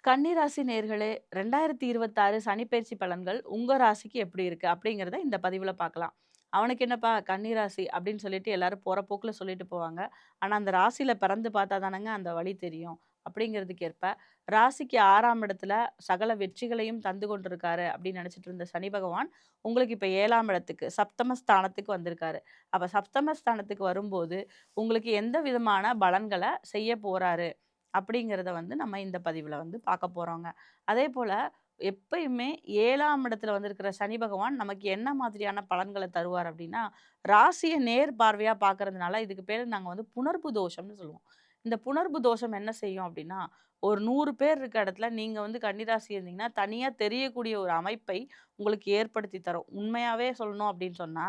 கன்னி ராசி நேயர்களே 2026 சனிப்பெயர்ச்சி பலன்கள் உங்க ராசிக்கு எப்படி இருக்கு? அப்படிங்கிறத இந்த பதிவுல பார்க்கலாம். அவனுக்கு என்னப்பா கன்னி ராசி அப்படின்னு சொல்லிட்டு எல்லாரும் போற போக்குல சொல்லிட்டு போவாங்க. ஆனா அந்த ராசியில பிறந்து பார்த்தா தானங்க அந்த வழி தெரியும். அப்படிங்கிறதுக்கு ஏற்ப ராசிக்கு 6ஆம் இடத்துல சகல வெற்றிகளையும் தந்து கொண்டிருக்காரு அப்படின்னு நினைச்சிட்டு இருந்த சனி பகவான் உங்களுக்கு இப்ப 7ஆம் இடத்துக்கு சப்தமஸ்தானத்துக்கு வந்திருக்காரு. அப்ப சப்தமஸ்தானத்துக்கு வரும்போது உங்களுக்கு எந்த விதமான பலன்களை செய்ய போறாரு அப்படிங்கிறத வந்து நம்ம இந்த பதிவுல வந்து பார்க்க போறோங்க. அதேபோல எப்பயுமே 7ஆம் இடத்துல வந்திருக்கிற சனி பகவான் நமக்கு என்ன மாதிரியான பலன்கள தருவார் அப்படின்னா, ராசிய நேர் பார்வையா பார்க்கறதுனால இதுக்கு பேரு நாங்க வந்து புணர்ப்பு தோஷம்னு சொல்லுவோம். இந்த புணர்ப்பு தோஷம் என்ன செய்யும் அப்படின்னா, ஒரு 100 பேர் இருக்க இடத்துல நீங்க வந்து கன்னிராசி இருந்தீங்கன்னா, தனியா தெரியக்கூடிய ஒரு அமைப்பை உங்களுக்கு ஏற்படுத்தி தரும். உண்மையாவே சொல்லணும் அப்படின்னு சொன்னா,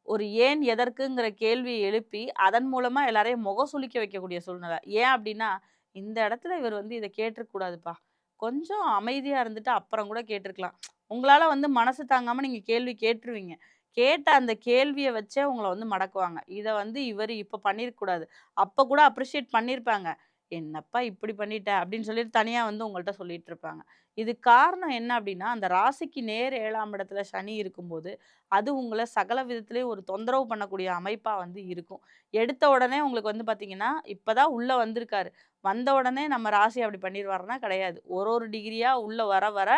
ஒரு ஏன், எதற்குங்கிற கேள்விய எழுப்பி, அதன் மூலமா எல்லாரையும் முகம் சுளிக்க வைக்கக்கூடிய சூழ்நிலை. ஏன் அப்டின்னா, இந்த இடத்துல இவர் வந்து இத கேட்டுருக்க கூடாதுப்பா. கொஞ்சம் அமைதியா இருந்துட்டு அப்புறம் கூட கேட்டுருக்கலாம். உங்களால வந்து மனசு தாங்காம நீங்க கேள்வி கேட்டுருவீங்க. கேட்ட அந்த கேள்விய வச்சே உங்கள வந்து மடக்குவாங்க. இத வந்து இவரு இப்ப பண்ணியிருக்க கூடாது. அப்ப கூட அப்ரிஷியேட் பண்ணியிருப்பாங்க. "என்னப்பா இப்படி பண்ணிட்ட?" அப்படின்னு சொல்லிட்டு தனியா வந்து உங்கள்ட்ட சொல்லிட்டு இருப்பாங்க. இதுக்கு காரணம் என்ன அப்டின்னா, அந்த ராசிக்கு நேர் 7ஆம் இடத்துல சனி இருக்கும்போது, அது உங்கள சகல விதத்திலயும் ஒரு தொந்தரவு பண்ணக்கூடிய அமைப்பா வந்து இருக்கும். எடுத்த உடனே உங்களுக்கு வந்து பார்த்தீங்கன்னா, இப்ப தான் உள்ள வந்திருக்காரு. வந்த உடனே நம்ம ராசி அப்படி பண்ணிருவாருன்னா கிடையாது. ஒரு டிகிரியா உள்ள வர வர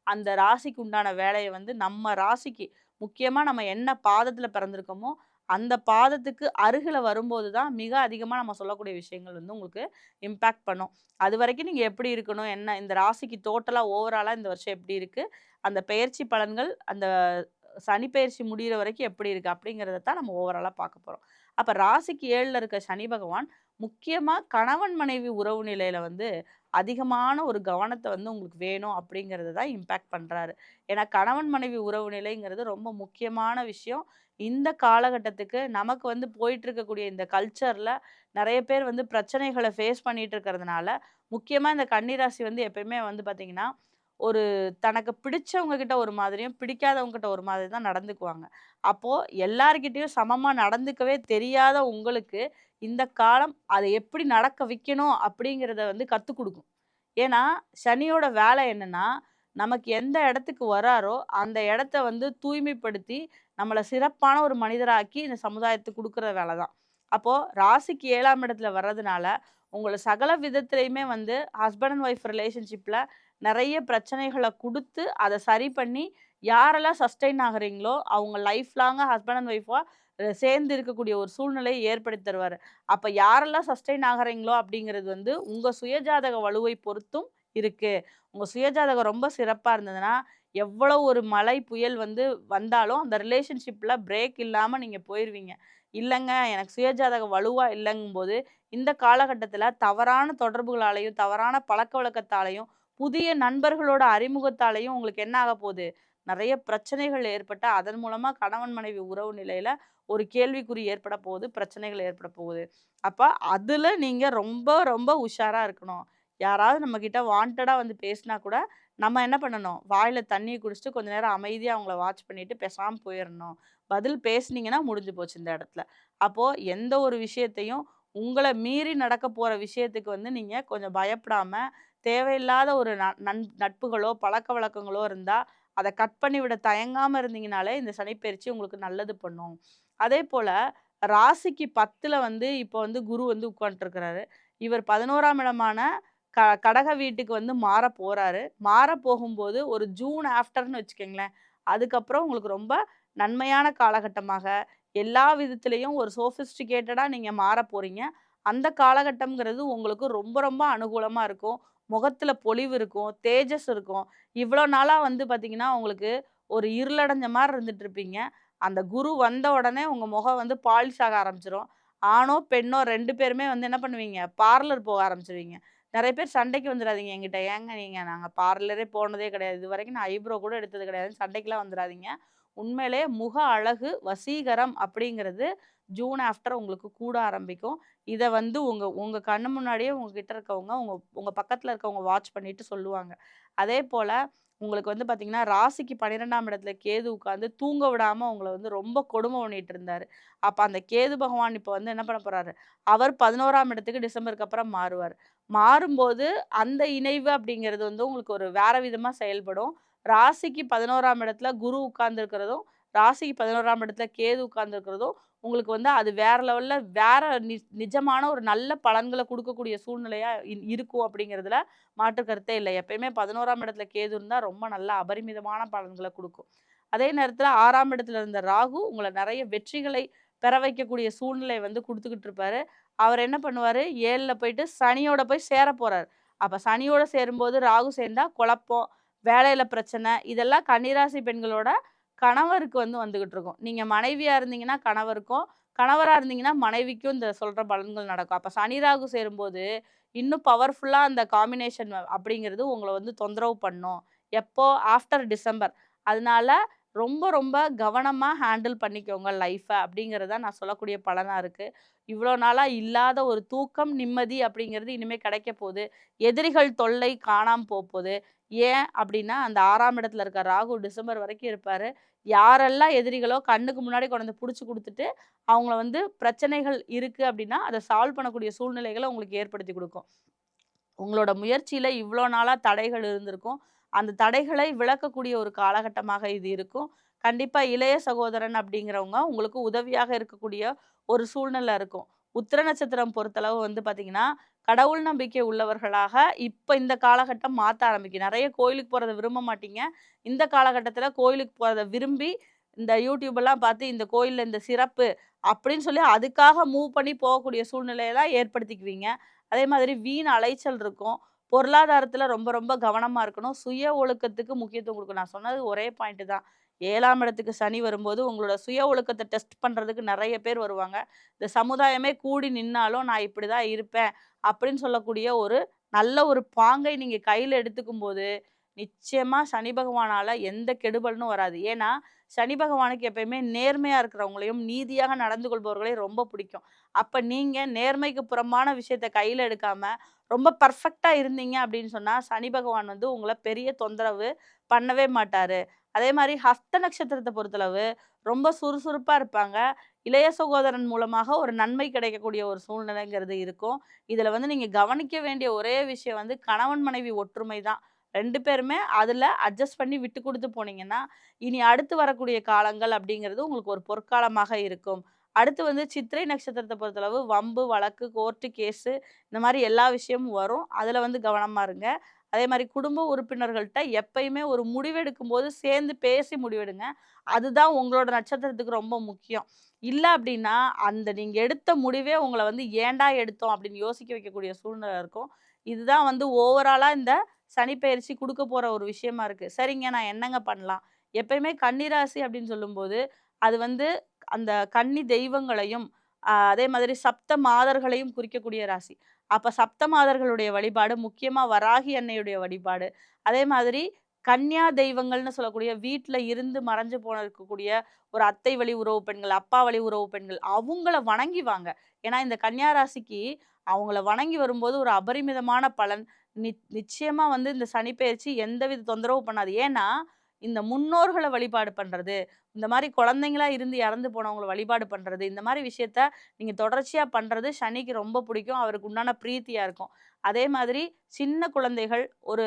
அந்த ராசிக்கு உண்டான வேலைய வந்து நம்ம ராசிக்கு முக்கியமா நம்ம என்ன பாதத்துல பிறந்திருக்கோமோ, அந்த பாதத்துக்கு அருகில வரும்போது தான் மிக அதிகமா நம்ம சொல்லக்கூடிய விஷயங்கள் வந்து உங்களுக்கு இம்பாக்ட் பண்ணும். அதுவரைக்கும் நீங்க எப்படி இருக்கணும்? என்ன இந்த ராசிக்கு டோட்டலா ஓவராலா இந்த வருஷம் எப்படி இருக்கு? அந்த பெயர்ச்சி பலன்கள் அந்த சனி பெயர்ச்சி முடியிற வரைக்கும் எப்படி இருக்கு? அப்படிங்கிறத தான் நம்ம ஓவராலா பார்க்க போறோம். அப்ப ராசிக்கு 7ல இருக்க சனி பகவான், முக்கியமா கணவன் மனைவி உறவு நிலையில வந்து அதிகமான ஒரு கவனத்த வந்து உங்களுக்கு வேணும் அப்படிங்கிறத தான் இம்பாக்ட் பண்றாரு. ஏன்னா கணவன் மனைவி உறவு நிலைங்கிறது ரொம்ப முக்கியமான விஷயம். இந்த காலகட்டத்துக்கு நமக்கு வந்து போயிட்டு இருக்கக்கூடிய இந்த கல்ச்சர்ல நெறைய பேர் வந்து பிரச்சனைகள ஃபேஸ் பண்ணிட்டு இருக்கிறதுனால, முக்கியமா இந்த கன்னி ராசி வந்து எப்பயுமே வந்து பார்த்தீங்கன்னா, ஒரு தனக்கு பிடிச்சவங்க கிட்ட ஒரு மாதிரியும், பிடிக்காதவங்க கிட்ட ஒரு மாதிரி தான் நடந்துக்குவாங்க. அப்போ எல்லார்கிட்டயும் சமமா நடந்துக்கவே தெரியாத உங்களுக்கு, இந்த காலம் அத எப்படி நடக்க வைக்கணும் அப்படிங்கிறத வந்து கத்துக் குடுக்கும். ஏன்னா, சனியோட வேலை என்னன்னா, நமக்கு எந்த இடத்துக்கு வராரோ, அந்த இடத்த வந்து தூய்மைப்படுத்தி, நம்மள சிறப்பான ஒரு மனிதராக்கி இந்த சமுதாயத்துக்கு குடுக்குற வேல தான். அப்போ ராசிக்கு 7ஆம் இடத்துல வர்றதுனால, உங்கள சகல விதத்திலயுமே வந்து ஹஸ்பண்ட் அண்ட் ஒய்ஃப் ரிலேஷன்ஷிப்ல நெறைய பிரச்சனைகள குடுத்து, அத சரி பண்ணி, யாரெல்லாம் சஸ்டெயின் ஆகுறீங்களோ, அவங்க லைஃப் லாங்கா ஹஸ்பண்ட் அண்ட் ஒய்ஃபா சேர்ந்து இருக்கக்கூடிய ஒரு சூழ்நிலையை ஏற்படுத்தி தருவாரு. அப்ப யாரெல்லாம் சஸ்டெயின் ஆகுறீங்களோ அப்படிங்கிறது வந்து உங்க சுயஜாதக வலுவை பொறுத்தும் இருக்கு. உங்க சுயஜாதகம் ரொம்ப சிறப்பா இருந்ததுன்னா, எவ்வளவு ஒரு மழை, புயல் வந்து வந்தாலும் அந்த ரிலேஷன்ஷிப்ல பிரேக் இல்லாம நீங்க போயிருவீங்க. இல்லங்க எனக்கு சுயஜாதகம் வலுவா இல்லங்கும்போது, இந்த காலகட்டத்தில தவறான தொடர்புகளாலயும், தவறான பழக்கவழக்கத்தாலயும், புதிய நண்பர்களோட அறிமுகத்தாலயும் உங்களுக்கு என்ன ஆகப்போது? நெறைய பிரச்சனைகள் ஏற்பட்டு, அதன் மூலமா கணவன் மனைவி உறவு நிலையில ஒரு கேள்விக்குறி ஏற்பட போகுது, பிரச்சனைகள் ஏற்பட போகுது. அப்ப அதுல நீங்க ரொம்ப, ரொம்ப உஷாரா இருக்கணும். யாராவது நம்மகிட்ட வாண்டடா வந்து பேசினா கூட, நம்ம என்ன பண்ணணும்? வாயில தண்ணீய குடிச்சுட்டு கொஞ்ச நேரம் அமைதியா அவங்கள வாட்ச் பண்ணிட்டு பேசாம போயிரணும். பதில் பேசுனீங்கன்னா முடிஞ்சு போச்சு இந்த இடத்துல. அப்போ எந்த ஒரு விஷயத்தையும் உங்கள மீறி நடக்க போற விஷயத்துக்கு வந்து நீங்க கொஞ்சம் பயப்படாம, தேவையில்லாத ஒரு நட்புகளோ, பழக்கவழக்கங்களோ இருந்தா, அத கட் பண்ணி விட தயங்காம இருந்தீங்கனாலே, இந்த சனிப்பெயர்ச்சி உங்களுக்கு நல்லது பண்ணும். அதேபோல ராசிக்கு 10ல வந்து இப்போ வந்து குரு வந்து உட்காந்துட்டுருக்கிறாரு. இவர் 11ஆம் இடமான கடக வீட்டுக்கு வந்து மாறப் போறாரு. மாறப் போகும்போது ஒரு ஜூன் ஆஃப்டர்ன்னு வச்சுக்கங்களேன். அதுக்கப்புறம் உங்களுக்கு ரொம்ப நன்மையான காலகட்டமாக, எல்லா விதத்திலயும் ஒரு சோஃபிஸ்டிகேட்டடா நீங்க மாறப் போறீங்க. அந்த காலகட்டம்ங்கிறது உங்களுக்கு ரொம்ப ரொம்ப அனுகூலமா இருக்கும். முகத்துல பொலிவு இருக்கும், தேஜஸ் இருக்கும். இவ்வளோ நாளா வந்து பார்த்தீங்கன்னா, உங்களுக்கு ஒரு இருளடைஞ்ச மாரி இருந்துட்டு இருப்பீங்க. அந்த குரு வந்த உடனே உங்க முகம் வந்து பாலிஷ் ஆக ஆரம்பிச்சுரும். ஆணோ, பெண்ணோ 2 பேருமே வந்து என்ன பண்ணுவீங்க? பார்லர் போக ஆரம்பிச்சுருவீங்க. நெறைய பேர் சண்டைக்கு வந்துராதீங்க என்கிட்ட. "ஏங்க நீங்க நாங்க பார்லரே போனதே கிடையாது. இதுவரைக்கும் நான் ஐப்ரோ கூட எடுத்தது கிடையாதுன்னு" சண்டைக்கெல்லாம் வந்துராதீங்க. உண்மையிலேயே முக அழகு, வசீகரம் அப்படிங்கிறது ஜூன் ஆஃப்டர் உங்களுக்கு கூட ஆரம்பிக்கும். இத வந்து உங்க உங்க கண்ணு முன்னாடியே உங்ககிட்ட இருக்கவங்க, உங்க உங்க பக்கத்துல இருக்கவங்க வாட்ச் பண்ணிட்டு சொல்லுவாங்க. அதேபோல உங்களுக்கு வந்து பார்த்தீங்கன்னா, ராசிக்கு 12ஆம் இடத்துல கேது உட்கார்ந்து தூங்க விடாம உங்கள வந்து ரொம்ப கொடுமை பண்ணிட்டு இருந்தாரு. அப்ப அந்த கேது பகவான் இப்ப வந்து என்ன பண்ண போறாரு? அவர் 11ஆம் இடத்துக்கு டிசம்பருக்கு அப்புறம் மாறுவாரு. மாறும்போது அந்த இணைவு அப்படிங்கிறது வந்து உங்களுக்கு ஒரு வேற விதமா செயல்படும். ராசிக்கு 11ஆம் இடத்துல குரு உட்கார்ந்திருக்கிறதும், ராசிக்கு 11ஆம் இடத்துல கேது உட்கார்ந்திருக்கிறதும், உங்களுக்கு வந்து அது வேற லெவல்ல வேற நிஜமான ஒரு நல்ல பலன்கள குடுக்கக்கூடிய சூழ்நிலையா இருக்கும் அப்படிங்கிறதுல மாற்று கருத்தே இல்ல. எப்பயுமே 11ஆம் இடத்துல கேது இருந்தா ரொம்ப நல்ல அபரிமிதமான பலன்கள குடுக்கும். அதே நேரத்துல 6ஆம் இடத்துல இருந்த ராகு உங்கள நெறைய வெற்றிகளை பெற வைக்கக்கூடிய சூழ்நிலை வந்து குடுத்துக்கிட்டு இருப்பாரு. அவர் என்ன பண்ணுவாரு, 7ல போயிட்டு சனியோட போய் சேர போறாரு. அப்ப சனியோட சேரும்போது ராகு சேர்ந்தா குழப்பம், வேலையில பிரச்சனை, இதெல்லாம் கன்னிராசி பெண்களோட கணவருக்கு வந்து வந்துகிட்டு இருக்கும். நீங்க மனைவியா இருந்தீங்கன்னா கணவருக்கும், கணவரா இருந்தீங்கன்னா மனைவிக்கும் இந்த சொல்ற பலன்கள் நடக்கும். அப்ப சனி, ராகு சேரும்போது இன்னும் பவர்ஃபுல்லா அந்த காம்பினேஷன் அப்படிங்கிறது உங்கள வந்து தொந்தரவு பண்ணும். எப்போ? After December. அதனால ரொம்ப ரொம்ப கவனமா ஹேண்டில் பண்ணிக்கோங்க லைஃப அப்படிங்கிறது தான் நான் சொல்லக்கூடிய பலனா இருக்கு. இவ்வளோ நாளா இல்லாத ஒரு தூக்கம், நிம்மதி அப்படிங்கிறது இனிமே கிடைக்க போது. எதிரிகள் தொல்லை காணாம போப்போது. ஏன் அப்படின்னா, அந்த 6ஆம் இடத்துல இருக்க ராகு டிசம்பர் வரைக்கும் இருப்பாரு. யாரெல்லாம் எதிரிகளோ கண்ணுக்கு முன்னாடி கொண்டு வந்து புடிச்சு குடுத்துட்டு, அவங்கள வந்து பிரச்சனைகள் இருக்கு அப்படின்னா, அத சால்வ் பண்ணக்கூடிய சூழ்நிலைகள உங்களுக்கு ஏற்படுத்தி குடுக்கும். உங்களோட முயற்சியில இவ்வளோ நாளா தடைகள் இருந்திருக்கும். அந்த தடைகளை விலக்கக்கூடிய ஒரு காலகட்டமாக இது இருக்கும். கண்டிப்பா இளைய சகோதரன் அப்படிங்கிறவங்க உங்களுக்கு உதவியாக இருக்கக்கூடிய ஒரு சூழ்நிலை இருக்கும். உத்திர நட்சத்திரம் பொறுத்தளவு வந்து பார்த்தீங்கன்னா, கடவுள் நம்பிக்கை உள்ளவர்களாக இப்ப இந்த காலகட்டம் மாத்த ஆரம்பிக்கும். நெறைய கோயிலுக்கு போறத விரும்ப மாட்டீங்க. இந்த காலகட்டத்தில கோயிலுக்கு போறத விரும்பி, இந்த YouTube எல்லாம் பார்த்து இந்த கோயில்ல இந்த சிறப்பு அப்படின்னு சொல்லி அதுக்காக மூவ் பண்ணி போகக்கூடிய சூழ்நிலைய தான் ஏற்படுத்திக்குவீங்க. அதே மாதிரி வீண் அலைச்சல் இருக்கும். பொருளாதாரத்தில ரொம்ப ரொம்ப கவனமா இருக்கணும். சுய ஒழுக்கத்துக்கு முக்கியத்துவம் குடுக்கணும். நான் சொன்னது ஒரே பாயிண்ட் தான். 7ஆம் இடத்துக்கு சனி வரும்போது, உங்களோட சுய ஒழுக்கத்த டெஸ்ட் பண்றதுக்கு நெறைய பேர் வருவாங்க. இந்த சமுதாயமே கூடி நின்னாலும், நான் இப்படிதான் இருப்பேன் அப்படின்னு சொல்லக்கூடிய ஒரு நல்ல ஒரு பாங்கை நீங்க கையில எடுத்துக்கும்போது, நிச்சயமா சனி பகவானால எந்த கெடுபலனும் வராது. ஏன்னா, சனி பகவானுக்கு எப்பயுமே நேர்மையா இருக்கிறவங்களையும், நீதியாக நடந்து கொள்பவர்களையும் ரொம்ப பிடிக்கும். அப்ப நீங்க நேர்மைக்கு புறம்பான விஷயத்த கையில எடுக்காம, ரொம்ப பெர்ஃபெக்ட்டா இருந்தீங்க அப்படின்னு சொன்னா, சனி பகவான் வந்து உங்கள பெரிய தொந்தரவு பண்ணவே மாட்டாரு. அதே மாரி ஹஸ்த நட்சத்திரத்த பொறுத்தளவு, ரொம்ப சுறுசுறுப்பா இருப்பாங்க. இளைய சகோதரன் மூலமாக ஒரு நன்மை கிடைக்கக்கூடிய ஒரு சூழ்நிலைங்கிறது இருக்கும். இதுல வந்து நீங்க கவனிக்க வேண்டிய ஒரே விஷயம் வந்து கணவன், மனைவி ஒற்றுமை தான். 2 பேருமே அதுல அட்ஜஸ்ட் பண்ணி விட்டு குடுத்து போனீங்கன்னா, இனி அடுத்து வரக்கூடிய காலங்கள் அப்படிங்கிறது உங்களுக்கு ஒரு பொற்காலமாக இருக்கும். அடுத்து வந்து சித்திரை நட்சத்திரத்த பொறுத்தளவு வம்பு, வழக்கு, கோர்ட்டு கேஸு இந்த மாரி எல்லா விஷயமும் வரும். அதுல வந்து கவனமா இருங்க. அதே மாரி குடும்ப உறுப்பினர்கள்ட்ட எப்பயுமே ஒரு முடிவெடுக்கும்போது சேர்ந்து பேசி முடிவெடுங்க. அதுதான் உங்களோட நட்சத்திரத்துக்கு ரொம்ப முக்கியம். இல்ல அப்டின்னா, அந்த நீங்க எடுத்த முடிவே உங்கள வந்து ஏன்டா எடுத்தோம் அப்படின்னு யோசிக்க வைக்கக்கூடிய சூழ்நிலை இருக்கும். இதுதான் வந்து ஓவராலா இந்த சனி பெயர்ச்சி குடுக்க போற ஒரு விஷயமா இருக்கு. சரிங்க நான் என்னங்க பண்ணலாம்? எப்பயுமே கன்னி ராசி அப்படின்னு சொல்லும்போது, அது வந்து அந்த கன்னி தெய்வங்களையும், அதே மாதிரி சப்த மாதர்களையும் குறிக்கக்கூடிய ராசி. அப்ப சப்த மாதர்களுடைய வழிபாடு, முக்கியமா வராகி அன்னையுடைய வழிபாடு, அதே மாதிரி கன்யா தெய்வங்கள்னு சொல்லக்கூடிய வீட்ல இருந்து மறைஞ்சு போன இருக்கக்கூடிய ஒரு அத்தை வழி உறவு பெண்கள், அப்பா வழி உறவு பெண்கள், அவங்கள வணங்கி வாங்க. ஏன்னா இந்த கன்னியா ராசிக்கு அவங்கள வணங்கி வரும்போது ஒரு அபரிமிதமான பலன். நிச்சயமா வந்து இந்த சனி பெயர்ச்சி எந்தவித தொந்தரவும் பண்ணாது. ஏன்னா, இந்த முன்னோர்கள வழிபாடு பண்றது, இந்த மாரி குழந்தைங்களா இருந்து இறந்து போனவங்கள வழிபாடு பண்றது, இந்த மாரி விஷயத்த நீங்க தொடர்ச்சியா பண்றது சனிக்கு ரொம்ப பிடிக்கும். அவருக்கு உண்டான பிரீத்தியா இருக்கும். அதே மாதிரி சின்ன குழந்தைகள், ஒரு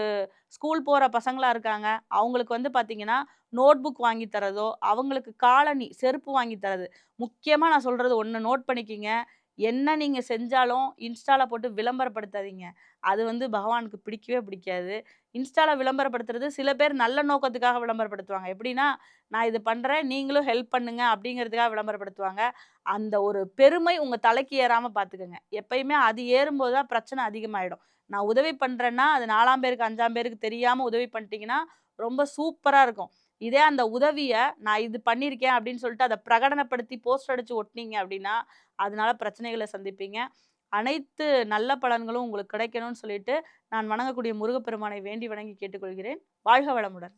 ஸ்கூல் போற பசங்களா இருக்காங்க. அவங்களுக்கு வந்து பார்த்தீங்கன்னா, நோட் புக் வாங்கி தர்றதோ, அவங்களுக்கு காலணி, செருப்பு வாங்கி தர்றது. முக்கியமா நான் சொல்றது ஒண்ணு நோட் பண்ணிக்கங்க. என்ன நீங்க செஞ்சாலும் இன்ஸ்டால போட்டு விளம்பரப்படுத்தாதீங்க. அது வந்து பகவானுக்கு பிடிக்கவே பிடிக்காது. இன்ஸ்டால விளம்பரப்படுத்துறது சில பேர் நல்ல நோக்கத்துக்காக விளம்பரப்படுத்துவாங்க. எப்படின்னா, நான் இது பண்றேன், நீங்களும் ஹெல்ப் பண்ணுங்க அப்படிங்கிறதுக்காக விளம்பரப்படுத்துவாங்க. அந்த ஒரு பெருமை உங்க தலைக்கு ஏறாம பார்த்துக்கங்க. எப்பயுமே அது ஏறும்போது தான் பிரச்சனை அதிகமாயிடும். நான் உதவி பண்றேன்னா, அது 4ஆம் பேருக்கு, 5ஆம் பேருக்கு தெரியாம உதவி பண்ணிட்டீங்கன்னா, ரொம்ப சூப்பரா இருக்கும். இதே அந்த உதவிய நான் இது பண்ணியிருக்கேன் அப்படின்னு சொல்லிட்டு அத பிரகடனப்படுத்தி போஸ்டர் அடிச்சு ஒட்டுனீங்க அப்படின்னா, அதனால பிரச்சனைகள சந்திப்பீங்க. அனைத்து நல்ல பலன்களும் உங்களுக்கு கிடைக்கணும்னு சொல்லிட்டு, நான் வணங்கக்கூடிய முருகப்பெருமானை வேண்டி வணங்கி கேட்டுக்கொள்கிறேன். வாழ்க வளமுடன்.